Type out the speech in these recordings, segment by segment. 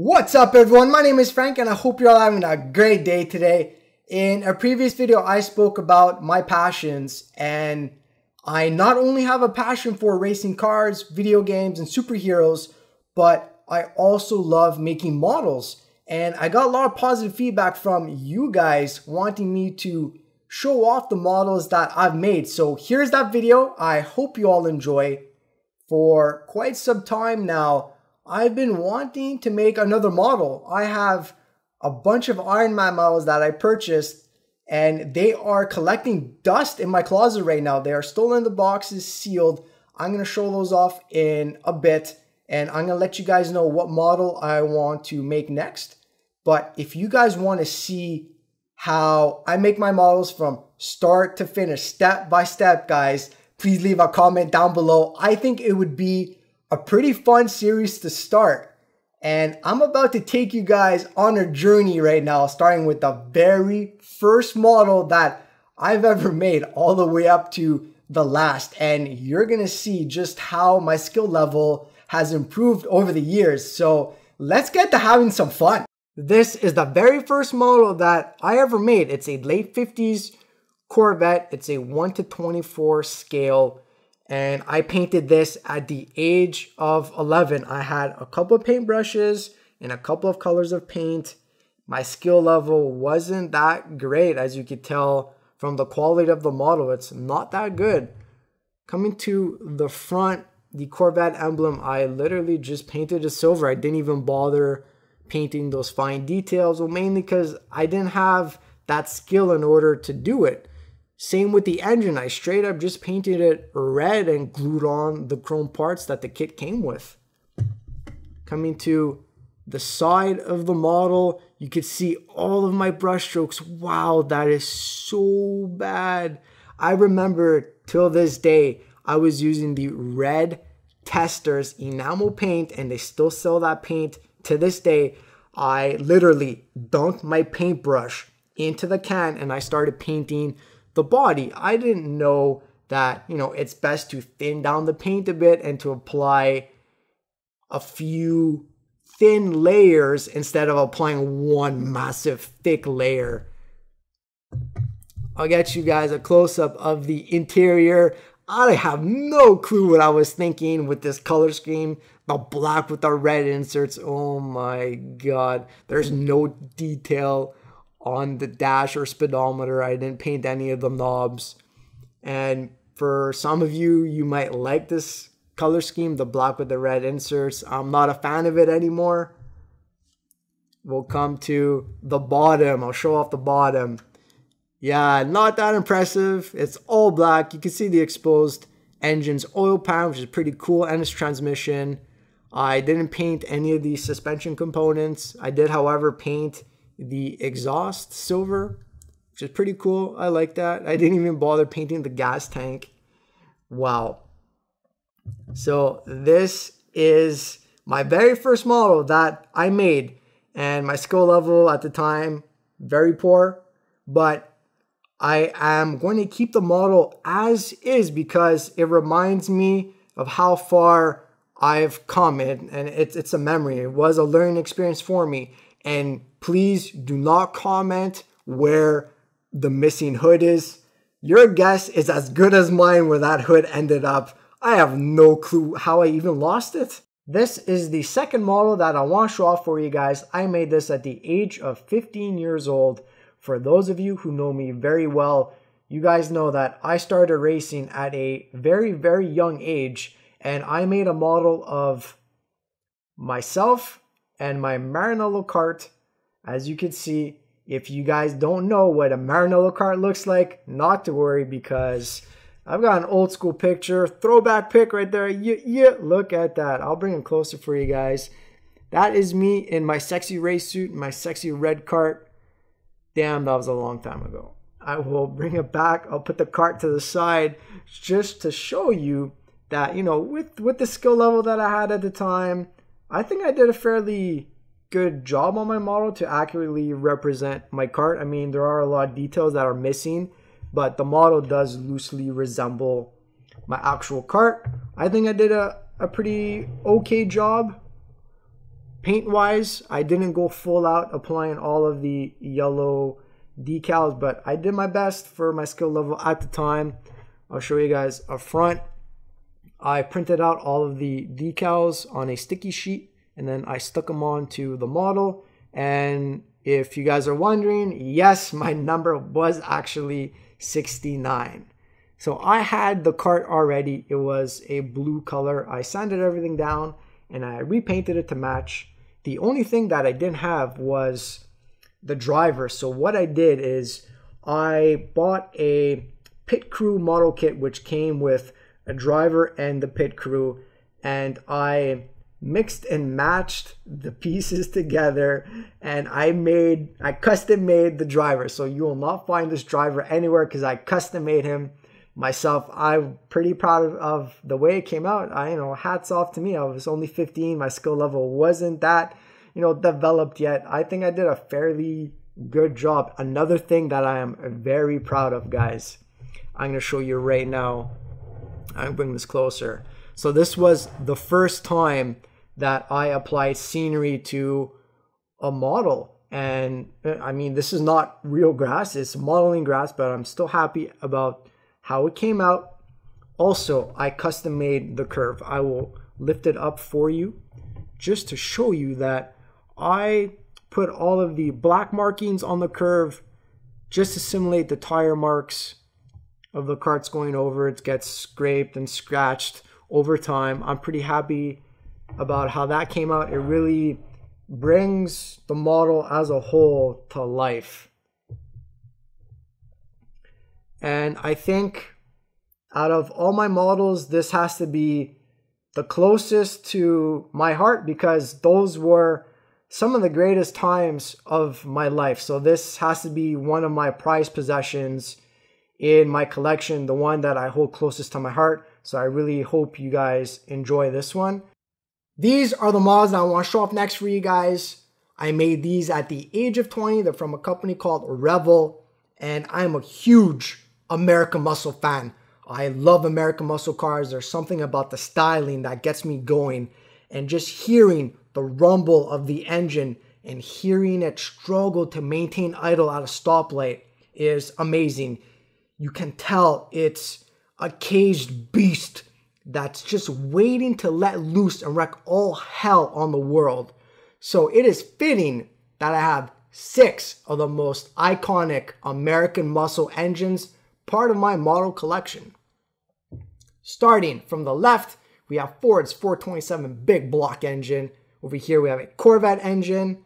What's up everyone, my name is Frank and I hope you're all having a great day today. In a previous video I spoke about my passions, and I not only have a passion for racing cars, video games and superheroes, but I also love making models. And I got a lot of positive feedback from you guys wanting me to show off the models that I've made. So here's that video. I hope you all enjoy. For quite some time now, I've been wanting to make another model. I have a bunch of Iron Man models that I purchased and they are collecting dust in my closet right now. They are still in the boxes, sealed. I'm going to show those off in a bit and I'm going to let you guys know what model I want to make next. But if you guys want to see how I make my models from start to finish, step by step, guys, please leave a comment down below. I think it would be a pretty fun series to start. And I'm about to take you guys on a journey right now, starting with the very first model that I've ever made all the way up to the last. And you're going to see just how my skill level has improved over the years. So let's get to having some fun. This is the very first model that I ever made. It's a late 50s Corvette. It's a 1:24 scale. And I painted this at the age of 11. I had a couple of paintbrushes and a couple of colors of paint. My skill level wasn't that great, as you could tell from the quality of the model. It's not that good. Coming to the front, the Corvette emblem, I literally just painted it silver. I didn't even bother painting those fine details, well, mainly because I didn't have that skill in order to do it. Same with the engine. I straight up just painted it red and glued on the chrome parts that the kit came with. Coming to the side of the model, you can see all of my brush strokes. Wow, that is so bad. I remember till this day, I was using the red Testors enamel paint and they still sell that paint to this day. I literally dunked my paintbrush into the can and I started painting the body. I didn't know that, it's best to thin down the paint a bit and to apply a few thin layers instead of applying one massive thick layer. I'll get you guys a close-up of the interior. I have no clue what I was thinking with this color scheme. The black with the red inserts. Oh my God. There's no detail on the dash or speedometer. I didn't paint any of the knobs. And for some of you, you might like this color scheme, the black with the red inserts. I'm not a fan of it anymore. We'll come to the bottom. I'll show off the bottom. Yeah, not that impressive. It's all black. You can see the exposed engine's oil pan, which is pretty cool, and its transmission. I didn't paint any of the suspension components. I did, however, paint the exhaust silver, which is pretty cool. I like that. I didn't even bother painting the gas tank. Wow. So this is my very first model that I made, and my skill level at the time, very poor, but I am going to keep the model as is because it reminds me of how far I've come, and it's a memory. It was a learning experience for me. And please do not comment where the missing hood is. Your guess is as good as mine where that hood ended up. I have no clue how I even lost it. This is the second model that I want to show off for you guys. I made this at the age of 15 years old. For those of you who know me very well, you guys know that I started racing at a very, very young age. And I made a model of myself and my Maranello kart. As you can see, if you guys don't know what a Maranello kart looks like, not to worry, because I've got an old school picture, throwback pic right there. Yeah, look at that. I'll bring it closer for you guys. That is me in my sexy race suit, my sexy red kart. Damn, that was a long time ago. I will bring it back. I'll put the kart to the side just to show you that, with the skill level that I had at the time, I think I did a fairly good job on my model to accurately represent my kart. I mean, there are a lot of details that are missing, but the model does loosely resemble my actual kart. I think I did a pretty okay job paint wise, I didn't go full out applying all of the yellow decals, but I did my best for my skill level at the time. I'll show you guys up front. I printed out all of the decals on a sticky sheet, and then I stuck them onto the model. And if you guys are wondering, yes, my number was actually 69. So I had the cart already. It was a blue color. I sanded everything down and I repainted it to match. The only thing that I didn't have was the driver. So what I did is I bought a pit crew model kit, which came with a driver and the pit crew, and I mixed and matched the pieces together, and I custom made the driver. So you will not find this driver anywhere because I custom made him myself. I'm pretty proud of the way it came out. Hats off to me. I was only 15. My skill level wasn't that developed yet. I think I did a fairly good job. Another thing that I am very proud of, guys, I'm going to show you right now. I'm bring this closer. So this was the first time that I applied scenery to a model. And I mean, this is not real grass, it's modeling grass, but I'm still happy about how it came out. Also, I custom made the curve. I will lift it up for you just to show you that I put all of the black markings on the curve just to simulate the tire marks of the carts going over. It gets scraped and scratched over time. I'm pretty happy about how that came out. It really brings the model as a whole to life. And I think out of all my models, this has to be the closest to my heart because those were some of the greatest times of my life. So this has to be one of my prized possessions in my collection, the one that I hold closest to my heart. So I really hope you guys enjoy this one. These are the models that I want to show off next for you guys. I made these at the age of 20. They're from a company called Revel, and I'm a huge American Muscle fan. I love American Muscle cars. There's something about the styling that gets me going, and just hearing the rumble of the engine and hearing it struggle to maintain idle at a stoplight is amazing. You can tell it's a caged beast that's just waiting to let loose and wreak all hell on the world. So it is fitting that I have 6 of the most iconic American Muscle engines part of my model collection. Starting from the left, we have Ford's 427 big block engine. Over here we have a Corvette engine.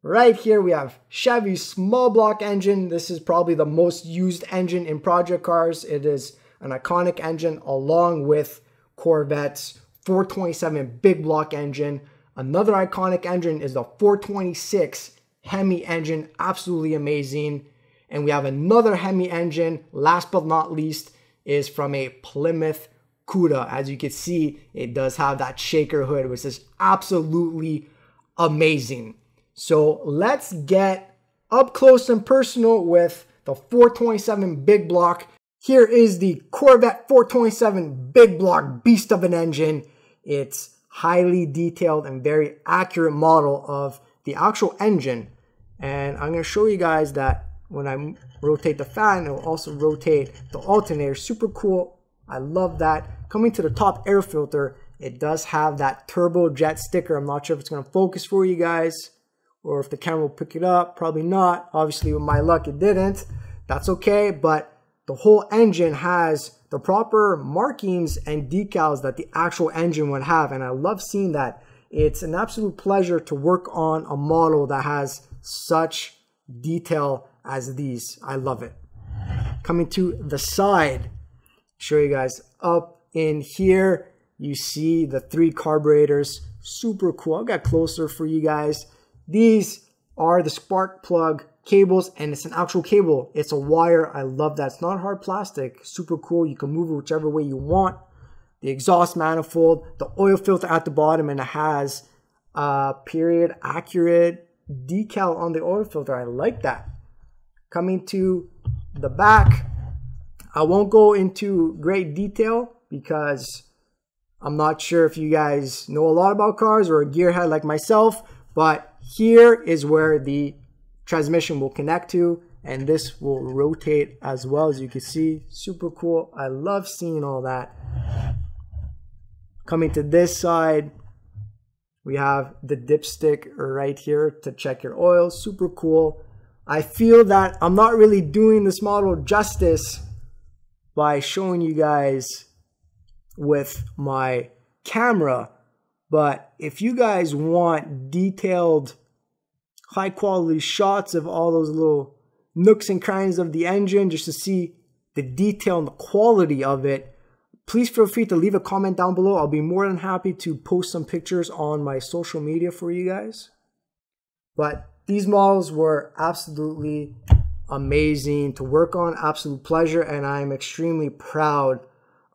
Right here we have Chevy's small block engine. This is probably the most used engine in project cars. It is an iconic engine along with Corvette's 427 big block engine. Another iconic engine is the 426 Hemi engine, absolutely amazing. And we have another Hemi engine, last but not least, is from a Plymouth Cuda. As you can see, it does have that shaker hood, which is absolutely amazing. So let's get up close and personal with the 427 big block. Here is the Corvette 427 big block beast of an engine. It's highly detailed and very accurate model of the actual engine. And I'm going to show you guys that when I rotate the fan, it will also rotate the alternator. Super cool. I love that. Coming to the top air filter, it does have that turbojet sticker. I'm not sure if it's going to focus for you guys or if the camera will pick it up. Probably not. Obviously, with my luck, it didn't. That's okay, but the whole engine has the proper markings and decals that the actual engine would have, and I love seeing that. It's an absolute pleasure to work on a model that has such detail as these. I love it. Coming to the side, show you guys up in here, you see the 3 carburetors. Super cool. I'll get closer for you guys. These are the spark plug cables, and it's an actual cable. It's a wire. I love that. It's not hard plastic. Super cool. You can move it whichever way you want. The exhaust manifold, the oil filter at the bottom, and it has a period accurate decal on the oil filter. I like that. Coming to the back, I won't go into great detail because I'm not sure if you guys know a lot about cars or a gearhead like myself, But here is where the transmission will connect to, and this will rotate as well, as you can see. Super cool. I love seeing all that. Coming to this side, we have the dipstick right here to check your oil. Super cool. I feel that I'm not really doing this model justice by showing you guys with my camera, but if you guys want detailed, high quality shots of all those little nooks and crannies of the engine, just to see the detail and the quality of it, please feel free to leave a comment down below. I'll be more than happy to post some pictures on my social media for you guys. But these models were absolutely amazing to work on, absolute pleasure, and I'm extremely proud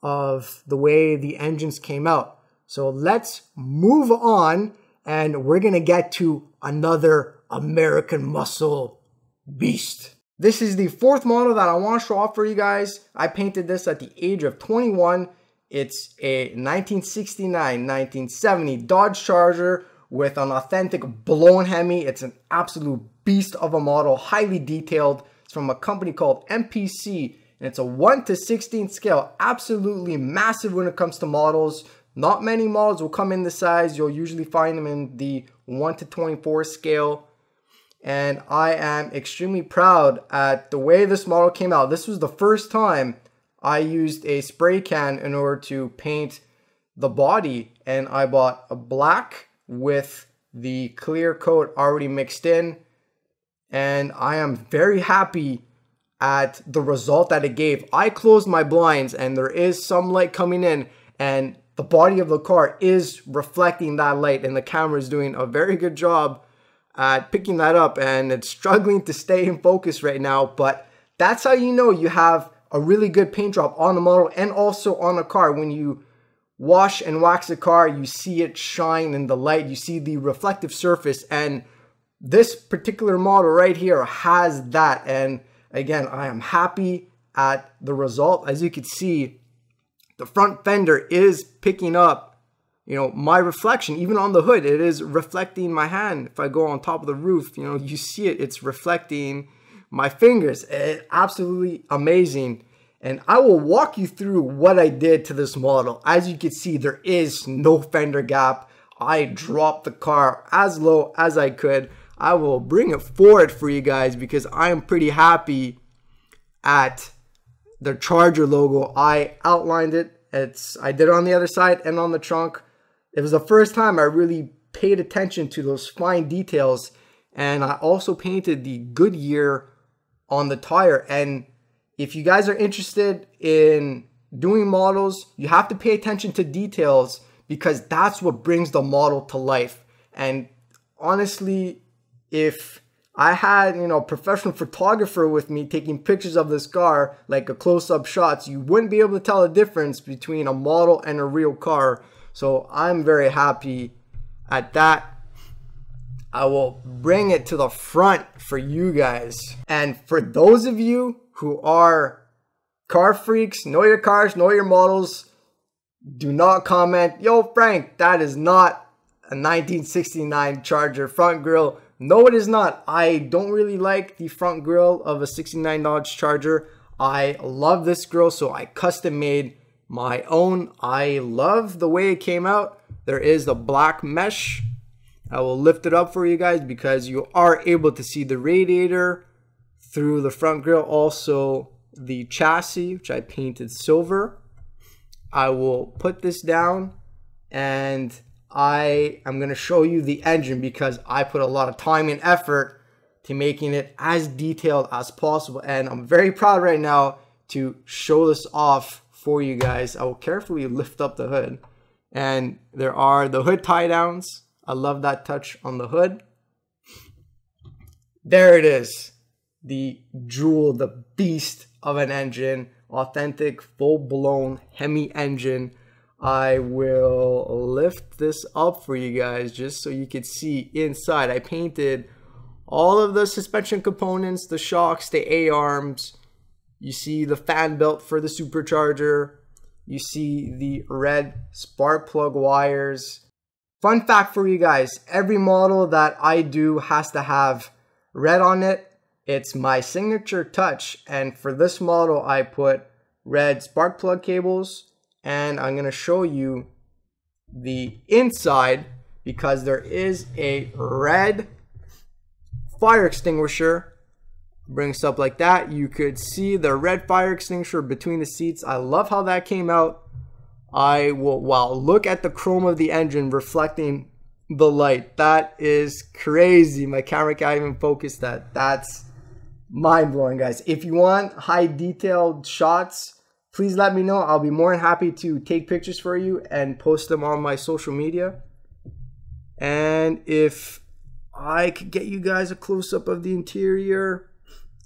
of the way the engines came out. So let's move on, and we're gonna get to another American muscle beast. This is the fourth model that I want to show off for you guys. I painted this at the age of 21. It's a 1969-1970 Dodge Charger with an authentic blown Hemi. It's an absolute beast of a model, highly detailed. It's from a company called MPC, and it's a 1:16 scale. Absolutely massive when it comes to models. Not many models will come in this size. You'll usually find them in the 1:24 scale. And I am extremely proud at the way this model came out. This was the first time I used a spray can in order to paint the body, and I bought a black with the clear coat already mixed in, and I am very happy at the result that it gave. I closed my blinds and there is some light coming in, and the body of the car is reflecting that light, and the camera is doing a very good job at picking that up, and it's struggling to stay in focus right now. But that's how you know you have a really good paint job on the model and also on the car. When you wash and wax the car, you see it shine in the light, you see the reflective surface, and this particular model right here has that. And again, I am happy at the result. As you can see, the front fender is picking up, you know, my reflection. Even on the hood, it is reflecting my hand. If I go on top of the roof, you know, you see it, it's reflecting my fingers. It's absolutely amazing. And I will walk you through what I did to this model. As you can see, there is no fender gap. I dropped the car as low as I could. I will bring it forward for you guys because I am pretty happy at the Charger logo. I outlined it. I did it on the other side and on the trunk. It was the first time I really paid attention to those fine details, and I also painted the Goodyear on the tire. And if you guys are interested in doing models, you have to pay attention to details because that's what brings the model to life. And honestly, if I had, you know, a professional photographer with me taking pictures of this car, like a close-up shots, you wouldn't be able to tell the difference between a model and a real car. So I'm very happy at that. I will bring it to the front for you guys. And for those of you who are car freaks, know your cars, know your models, do not comment, "Yo, Frank, that is not a 1969 Charger front grille." No, it is not. I don't really like the front grille of a 69 Dodge Charger. I love this grille, so I custom made my own. I love the way it came out. There is the black mesh. I will lift it up for you guys because you are able to see the radiator through the front grille. Also the chassis, which I painted silver. I will put this down and I am going to show you the engine because I put a lot of time and effort to making it as detailed as possible, and I'm very proud right now to show this off for you guys. I will carefully lift up the hood, and there are the hood tie downs. I love that touch on the hood. There it is, the jewel, the beast of an engine, authentic full-blown Hemi engine. I will lift this up for you guys just so you can see inside. I painted all of the suspension components, the shocks, the A-arms. You see the fan belt for the supercharger. You see the red spark plug wires. Fun fact for you guys, every model that I do has to have red on it. It's my signature touch, and for this model I put red spark plug cables, and I'm going to show you the inside because there is a red fire extinguisher. Brings up like that. You could see the red fire extinguisher between the seats. I love how that came out. I will, wow, look at the chrome of the engine reflecting the light. That is crazy. My camera can't even focus that. That's mind-blowing, guys. If you want high detailed shots, please let me know. I'll be more than happy to take pictures for you and post them on my social media. And if I could get you guys a close-up of the interior,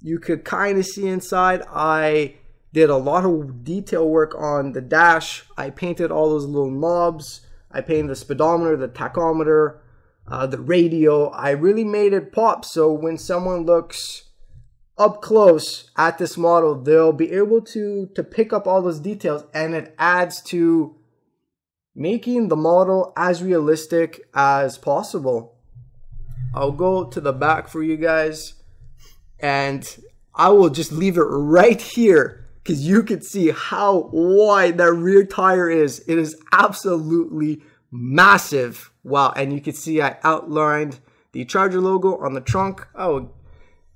you could kind of see inside. I did a lot of detail work on the dash. I painted all those little knobs. I painted the speedometer, the tachometer, the radio. I really made it pop, so when someone looks up close at this model, they'll be able to pick up all those details, and it adds to making the model as realistic as possible. I'll go to the back for you guys, and I will just leave it right here because you can see how wide that rear tire is. It is absolutely massive. Wow. And you can see I outlined the Charger logo on the trunk. I will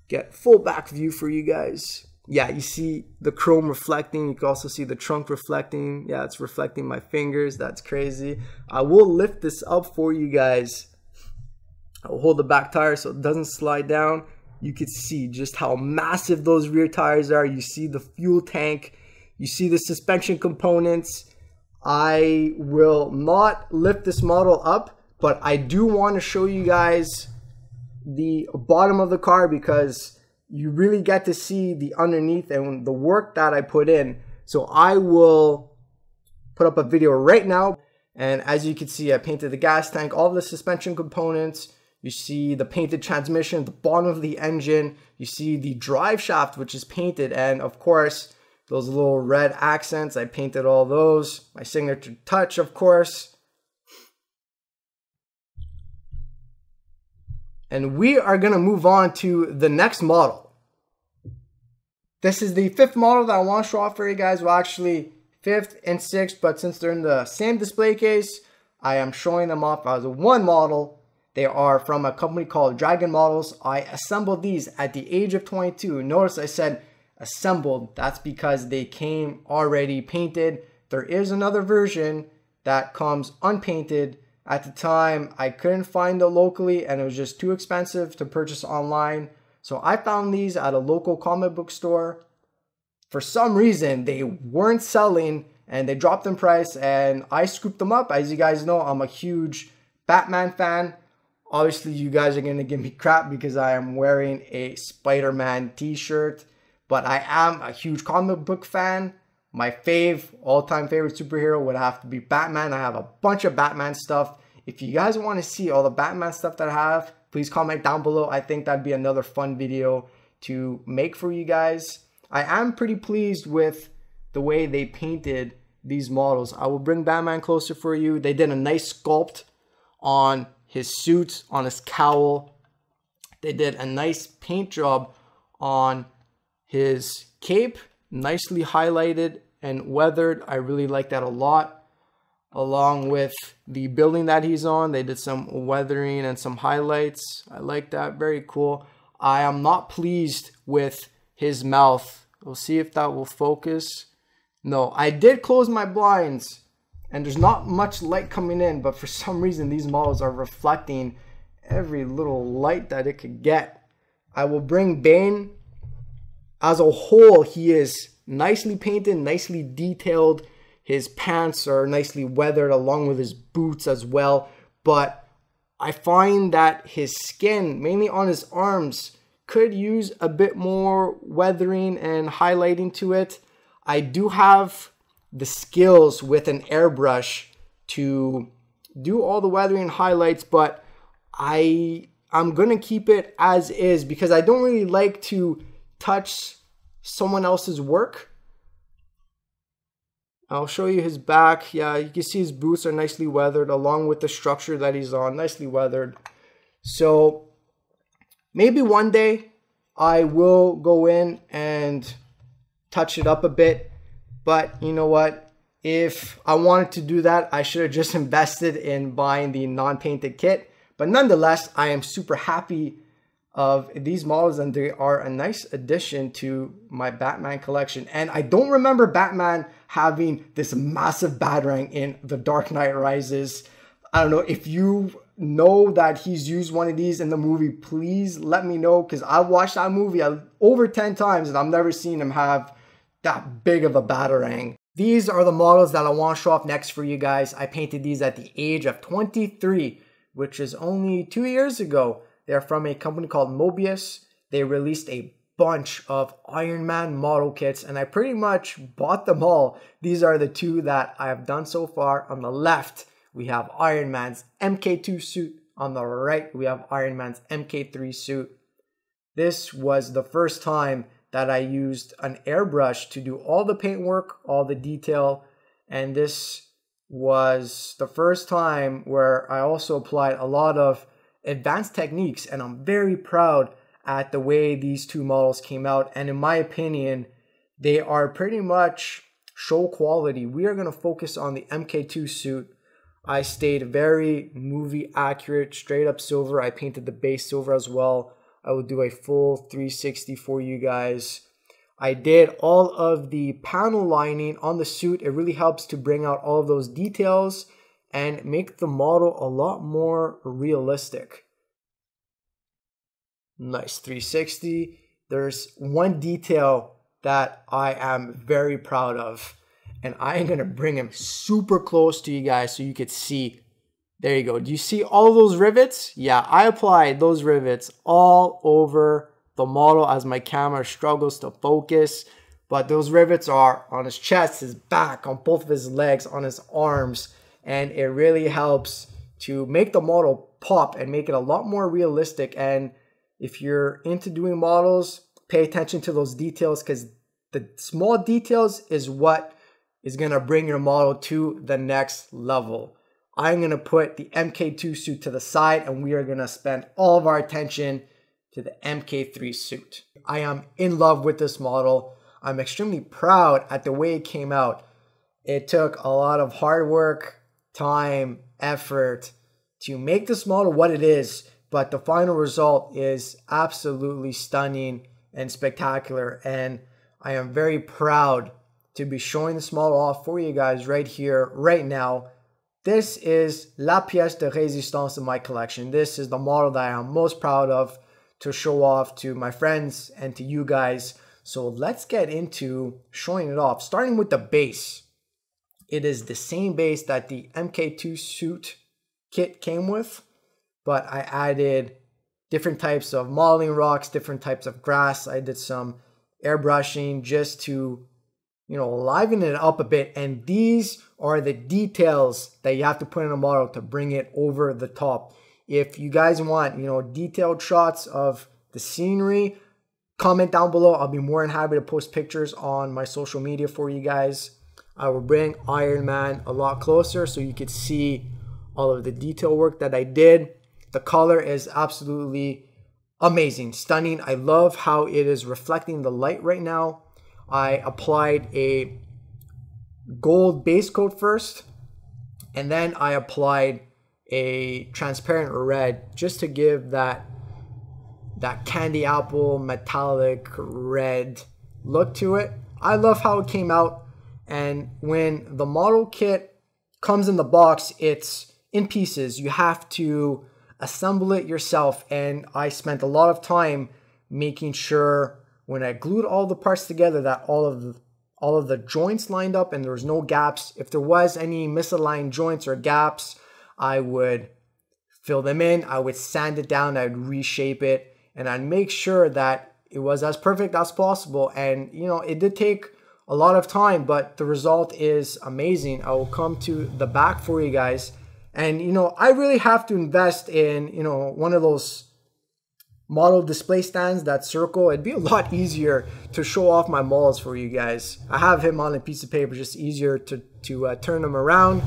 get full back view for you guys. Yeah, you see the chrome reflecting. You can also see the trunk reflecting. Yeah, it's reflecting my fingers. That's crazy. I will lift this up for you guys. I will hold the back tire so it doesn't slide down. You can see just how massive those rear tires are. You see the fuel tank. You see the suspension components. I will not lift this model up, but I do want to show you guys the bottom of the car because you really get to see the underneath and the work that I put in. So I will put up a video right now. And as you can see, I painted the gas tank, all the suspension components. You see the painted transmission, the bottom of the engine. You see the drive shaft, which is painted. And of course, those little red accents, I painted all those. My signature touch, of course. And we are going to move on to the next model. This is the fifth model that I want to show off for you guys. Well, actually, fifth and sixth, but since they're in the same display case, I am showing them off as one model. They are from a company called Dragon Models. I assembled these at the age of 22. Notice I said assembled. That's because they came already painted. There is another version that comes unpainted. At the time, I couldn't find it locally and it was just too expensive to purchase online. So I found these at a local comic book store. For some reason, they weren't selling and they dropped in price and I scooped them up. As you guys know, I'm a huge Batman fan. Obviously, you guys are going to give me crap because I am wearing a Spider-Man t-shirt, but I am a huge comic book fan. My all-time favorite superhero would have to be Batman. I have a bunch of Batman stuff. If you guys want to see all the Batman stuff that I have, please comment down below. I think that'd be another fun video to make for you guys. I am pretty pleased with the way they painted these models. I will bring Batman closer for you. They did a nice sculpt on his suit, on his cowl. They did a nice paint job on his cape, nicely highlighted and weathered. I really like that a lot. Along with the building that he's on, they did some weathering and some highlights. I like that, very cool. I am not pleased with his mouth. We'll see if that will focus. No, I did close my blinds and there's not much light coming in, but for some reason these models are reflecting every little light that it could get. I will bring Bane. As a whole, he is nicely painted, nicely detailed. His pants are nicely weathered along with his boots as well. But I find that his skin, mainly on his arms, could use a bit more weathering and highlighting to it. I do have the skills with an airbrush to do all the weathering and highlights, but I'm gonna keep it as is because I don't really like to touch someone else's work. I'll show you his back. Yeah, you can see his boots are nicely weathered along with the structure that he's on, nicely weathered. So maybe one day I will go in and touch it up a bit. But you know what? If I wanted to do that, I should have just invested in buying the non-painted kit. But nonetheless, I am super happy of these models, and they are a nice addition to my Batman collection. And I don't remember Batman having this massive batarang in The Dark Knight Rises. I don't know if you know that he's used one of these in the movie. Please let me know, because I watched that movie over 10 times and I've never seen him have that big of a batarang. These are the models that I want to show off next for you guys. I painted these at the age of 23, which is only 2 years ago. They're from a company called Mobius. They released a bunch of Iron Man model kits, and I pretty much bought them all. These are the two that I have done so far. On the left, we have Iron Man's MK2 suit. On the right, we have Iron Man's MK3 suit. This was the first time that I used an airbrush to do all the paint work, all the detail, and this was the first time where I also applied a lot of advanced techniques, and I'm very proud at the way these two models came out. And in my opinion, they are pretty much show quality. We are going to focus on the MK2 suit. I stayed very movie accurate, straight up silver. I painted the base silver as well. I will do a full 360 for you guys. I did all of the panel lining on the suit. It really helps to bring out all of those details and make the model a lot more realistic. Nice 360. There's one detail that I am very proud of, and I am gonna bring him super close to you guys so you could see. There you go. Do you see all of those rivets? Yeah, I applied those rivets all over the model as my camera struggles to focus. But those rivets are on his chest, his back, on both of his legs, on his arms. And it really helps to make the model pop and make it a lot more realistic. And if you're into doing models, pay attention to those details, because the small details is what is going to bring your model to the next level. I'm going to put the MK2 suit to the side, and we are going to spend all of our attention to the MK3 suit. I am in love with this model. I'm extremely proud at the way it came out. It took a lot of hard work, time, effort to make this model what it is, but the final result is absolutely stunning and spectacular, and I am very proud to be showing this model off for you guys right here, right now. This is la pièce de résistance of my collection. This is the model that I am most proud of to show off to my friends and to you guys. So let's get into showing it off, starting with the base. It is the same base that the MK2 suit kit came with, but I added different types of modeling rocks, different types of grass. I did some airbrushing just to, you know, liven it up a bit. And these are the details that you have to put in a model to bring it over the top. If you guys want, you know, detailed shots of the scenery, comment down below. I'll be more than happy to post pictures on my social media for you guys. I will bring Iron Man a lot closer so you could see all of the detail work that I did. The color is absolutely amazing, stunning. I love how it is reflecting the light right now. I applied a gold base coat first, and then I applied a transparent red just to give that candy apple metallic red look to it. I love how it came out, and when the model kit comes in the box, it's in pieces. You have to assemble it yourself, and I spent a lot of time making sure when I glued all the parts together that all of the joints lined up and there was no gaps. If there was any misaligned joints or gaps, I would fill them in, I would sand it down, I'd reshape it, and I'd make sure that it was as perfect as possible. And you know, it did take a lot of time, but the result is amazing. I will come to the back for you guys. And you know, I really have to invest in, you know, one of those model display stands that circle, it'd be a lot easier to show off my models for you guys. I have him on a piece of paper, just easier to turn them around.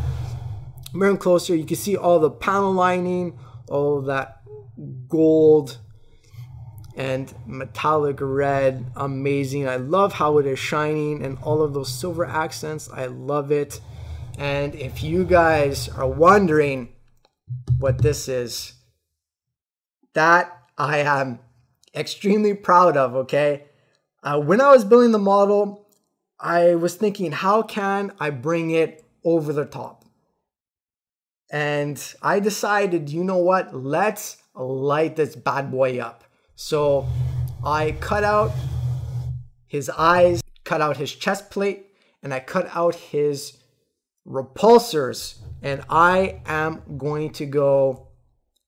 Bring closer, you can see all the panel lining, all that gold and metallic red. Amazing. I love how it is shining and all of those silver accents. I love it. And if you guys are wondering what this is, that I am extremely proud of, okay? When I was building the model, I was thinking, how can I bring it over the top? And I decided, you know what? Let's light this bad boy up. So I cut out his eyes, cut out his chest plate, and I cut out his repulsors. And I am going to go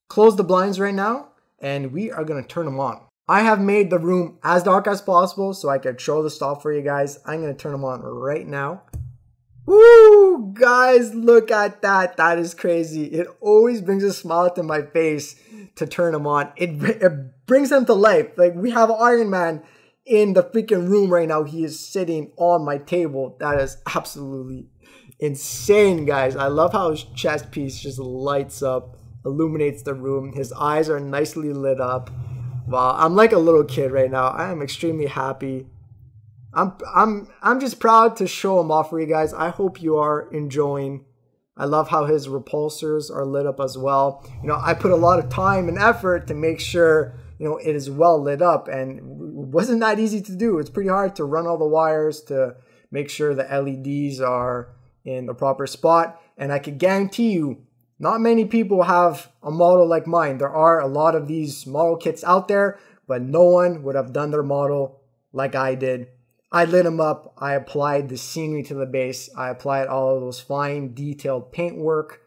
close the blinds right now, and we are going to turn them on. I have made the room as dark as possible so I could show the stuff for you guys. I'm going to turn them on right now. Woo! Guys, look at that. That is crazy. It always brings a smile to my face to turn them on. It brings them to life. Like, we have Iron Man in the freaking room right now. He is sitting on my table. That is absolutely insane, guys. I love how his chest piece just lights up, illuminates the room. His eyes are nicely lit up. Wow, I'm like a little kid right now. I am extremely happy. I'm just proud to show him off for you guys. I hope you are enjoying. I love how his repulsors are lit up as well. You know, I put a lot of time and effort to make sure, you know, it is well lit up, and it wasn't that easy to do. It's pretty hard to run all the wires to make sure the LEDs are in the proper spot. And I can guarantee you, not many people have a model like mine. There are a lot of these model kits out there, but no one would have done their model like I did. I lit them up. I applied the scenery to the base. I applied all of those fine detailed paint work,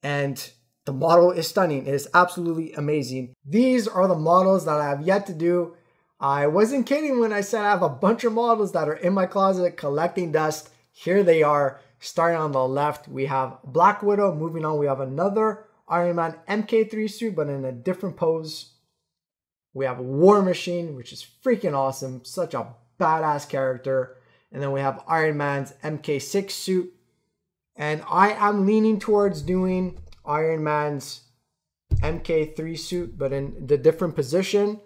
and the model is stunning. It is absolutely amazing. These are the models that I have yet to do. I wasn't kidding when I said I have a bunch of models that are in my closet collecting dust. Here they are. Starting on the left, we have Black Widow. Moving on, we have another Iron Man MK3 suit, but in a different pose. We have War Machine, which is freaking awesome. Such a badass character. And then we have Iron Man's MK6 suit. And I am leaning towards doing Iron Man's MK3 suit, but in the different position.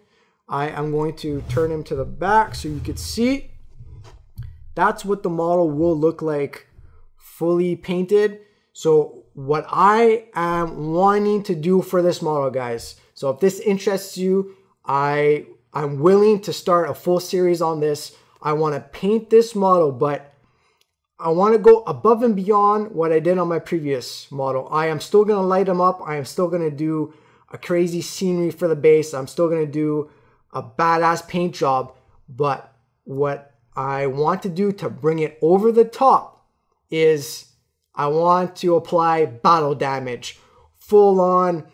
I am going to turn him to the back so you could see. That's what the model will look like fully painted. So what I am wanting to do for this model, guys, so if this interests you, I'm willing to start a full series on this. I want to paint this model, but I want to go above and beyond what I did on my previous model. I am still going to light them up. I am still going to do a crazy scenery for the base. I'm still going to do a badass paint job. But what I want to do to bring it over the top is I want to apply battle damage, full on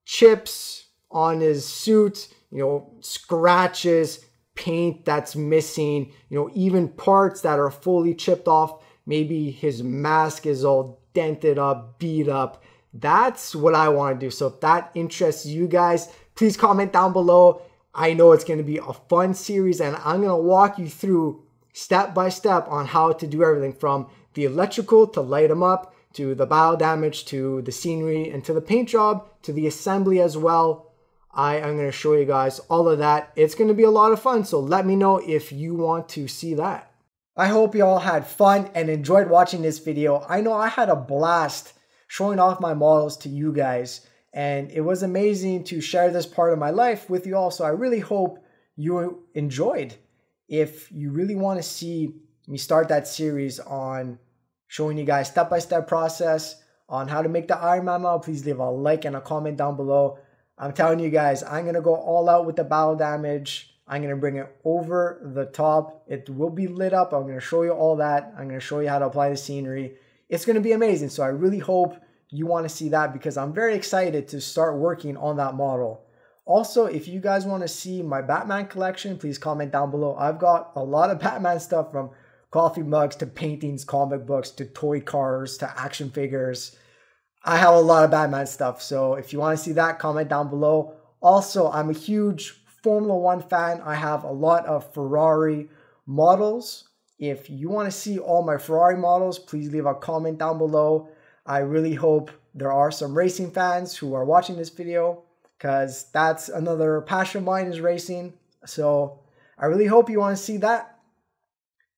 chips on his suit, you know, scratches, paint that's missing, you know, even parts that are fully chipped off. Maybe his mask is all dented up, beat up. That's what I want to do. So if that interests you guys, please comment down below. I know it's going to be a fun series, and I'm going to walk you through step by step on how to do everything from the electrical to light them up, to the battle damage, to the scenery, and to the paint job, to the assembly as well. I am going to show you guys all of that. It's going to be a lot of fun, so let me know if you want to see that. I hope you all had fun and enjoyed watching this video. I know I had a blast showing off my models to you guys, and it was amazing to share this part of my life with you all, so I really hope you enjoyed. If you really want to see me start that series on showing you guys step-by-step process on how to make the Iron Man model, please leave a like and a comment down below. I'm telling you guys, I'm going to go all out with the battle damage. I'm going to bring it over the top. It will be lit up. I'm going to show you all that. I'm going to show you how to apply the scenery. It's going to be amazing. So I really hope you want to see that, because I'm very excited to start working on that model. Also, if you guys want to see my Batman collection, please comment down below. I've got a lot of Batman stuff, from coffee mugs to paintings, comic books, to toy cars, to action figures. I have a lot of Batman stuff. So if you want to see that, comment down below. Also, I'm a huge Formula One fan. I have a lot of Ferrari models. If you want to see all my Ferrari models, please leave a comment down below. I really hope there are some racing fans who are watching this video, because that's another passion of mine, is racing. So I really hope you want to see that.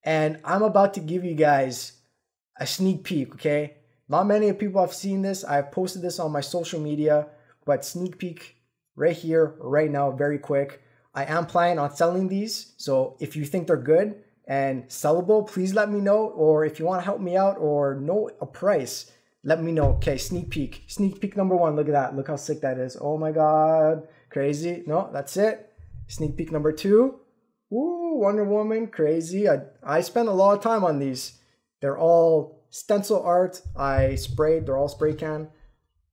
And I'm about to give you guys a sneak peek, okay? Not many people have seen this. I've posted this on my social media, but sneak peek right here, right now, very quick. I am planning on selling these. So if you think they're good and sellable, please let me know. Or if you want to help me out or know a price, let me know. Okay, sneak peek. Sneak peek number one. Look at that. Look how sick that is. Oh my God. Crazy. No, that's it. Sneak peek number two. Ooh, Wonder Woman. Crazy. I spent a lot of time on these. They're all stencil art. I sprayed. They're all spray can.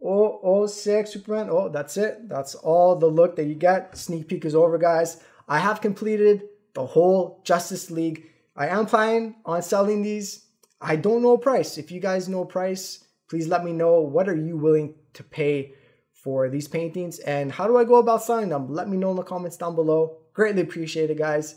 Oh, sick. Superman. Oh, that's it. That's all the look that you get. Sneak peek is over, guys. I have completed the whole Justice League. I am planning on selling these. I don't know a price. If you guys know a price, please let me know. What are you willing to pay for these paintings, and how do I go about selling them? Let me know in the comments down below. Greatly appreciate it, guys.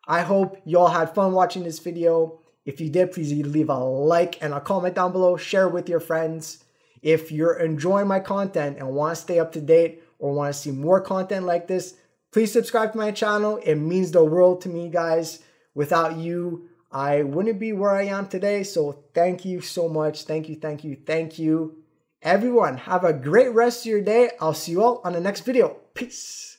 I hope you all had fun watching this video. If you did, please leave a like and a comment down below. Share with your friends. If you're enjoying my content and want to stay up to date or want to see more content like this, please subscribe to my channel. It means the world to me, guys. Without you, I wouldn't be where I am today. So thank you so much. Thank you, thank you, thank you. Everyone, have a great rest of your day. I'll see you all on the next video. Peace.